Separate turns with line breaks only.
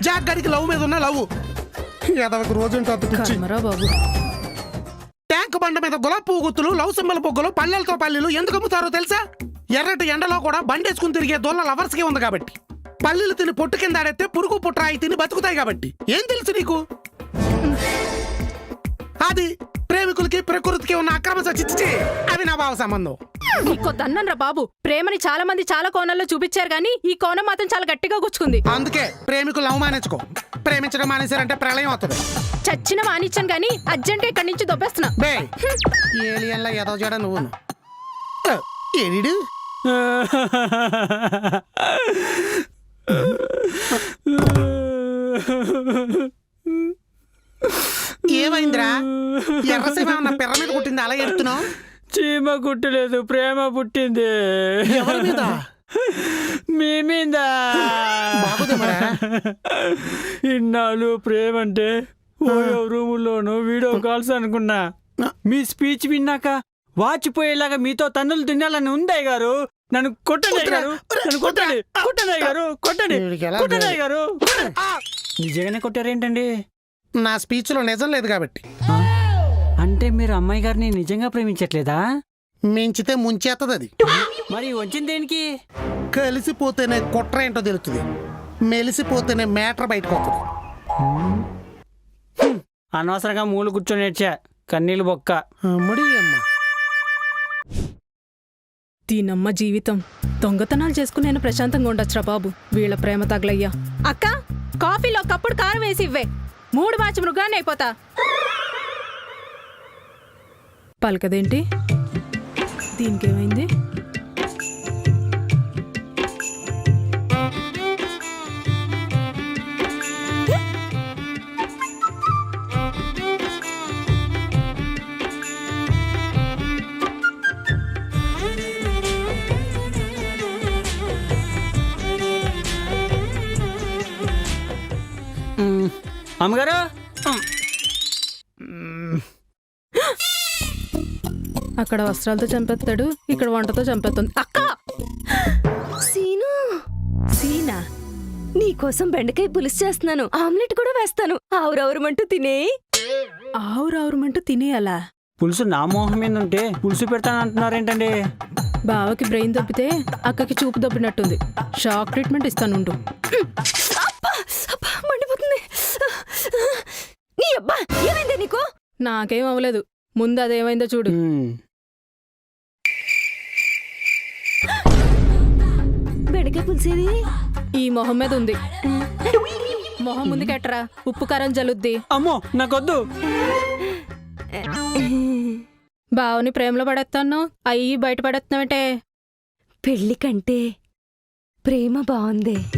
Jack గడికి love మీద ఉన్న లవ్ ఎదవకు రోజంతా పిచ్చి
బాబు.
ట్యాంక్ బండ మీద గులాబీ పువ్వు గుత్తులు లవ్ సింబల్ బొగ్గులు పల్లెలతో పల్లెలు ఎందుకు అమ్ముతారో తెలుసా? ఎర్రటి ఎండలో కూడా బండేసుకుని తిరిగే దొల్ల లవర్స్ కి ఉంది కాబట్టి. పల్లెలు తిని పొట్టు కింద ఆడేస్తే పురుగు పుట్రాయి తిని బతుకుతాయి కాబట్టి. ఏం తెలుసు నీకు? అది ప్రేమికులకి ప్రకృతికి ఉన్న అక్రమ చిచ్చి అవినాభావ సంబంధం.
నీకో దన్నన్రా బాబు. ప్రేమని చాలా మంది చాలా కోణాల్లో చూపించారు గానీ ఈ కోణం మాత్రం చాలా గట్టిగా గుచ్చుకుంది.
అందుకే ప్రేమికులు అవమానించుకో. ప్రేమించడం మానేశారంటే ప్రళయం అవుతుంది.
చచ్చిన మానిచ్చాను గానీ అర్జెంట్ ఇక్కడి నుంచి దొబ్బేస్తున్నా.
బే ఏలియన్లా ఏదో చేయడ నువ్వు ఏడు ఏమైందిరా? ఎర్రసేమ ఉన్న పిర్ర మీద కుట్టింది అలా ఎడుతున్నావు?
చీమ కుట్టలేదు, ప్రేమ పుట్టింది.
ఎవరి మీద?
మీ మీద. ఇన్నాళ్ళు ప్రేమ అంటే ఓయో రూముల్లోనూ వీడియో కాల్స్ అనుకున్నా. మీ స్పీచ్ విన్నాక వాచిపోయేలాగా మీతో తన్నులు తినాలని ఉందే గారు. నన్ను కొట్టండి గారు, నన్ను కొట్టండి, కొట్టండి గారు, కొట్టండి, కొట్టండి గారు. నిజంగానే కొట్టారేంటండి?
నా స్పీచ్ లో నిజం లేదు కాబట్టి.
అంటే మీరు అమ్మాయి గారిని నిజంగా ప్రేమించట్లేదా?
మించితే ముంచేస్తుంది అది.
మరి వచ్చింది దేనికి?
కలిసిపోతేనే కుట్ర ఏంటో తెలుస్తుంది, మెలిసిపోతేనే మేటర్ బయటకు వస్తుంది.
అనవసరంగా మూలు కూర్చొని నేర్చా కన్నీళ్ళు బొక్క.
అమ్మడి అమ్మ
దీనమ్మ జీవితం. దొంగతనాలు చేసుకుని నేను ప్రశాంతంగా ఉండొచ్చురా బాబు. వీళ్ళ ప్రేమ తగలయ్యా. అక్క కాఫీలో కప్పుడు కారం వేసి ఇవ్వే. 3 బ్యాచ్ మృగాన్ని అయిపోతా. పలకదేంటి? దీనికేమైంది?
అమ్మగారు,
అక్కడ వస్త్రాలతో చంపేస్తాడు, ఇక్కడ వంటతో చంపేస్తుంది. అక్క
సీను,
సీనా
నీకోసం బెండకాయ పులుసు చేస్తున్నాను. ఆమ్లెట్ కూడా వేస్తాను. ఆవురవురమంటూ తినే.
ఆవురావురమంటూ తినేయాలా?
పులుసు నా మోహం మీద ఉంటే పులుసు పెడతానంటున్నారేంటండి?
బావకి బ్రెయిన్ దొబ్బితే అక్కకి చూపు దొబ్బినట్టుంది. Shock treatment ఇస్తానుండు.
మండిపోతుంది. నీ అబ్బా ఏమైందే నీకు?
నాకేం అవ్వలేదు, ముందు అదేమైందో చూడు.
బెండకాయ పులుసేది
ఈ మొహం మీద ఉంది. మొహం ముందుకెట్టరా, ఉప్పు కారం జలుద్ది.
అమ్మో నాకొద్దు.
బావని ప్రేమలో పడేస్తాను, అయ్యి బయట పడేస్తున్నావంటే.
పెళ్లి కంటే ప్రేమ బాగుంది.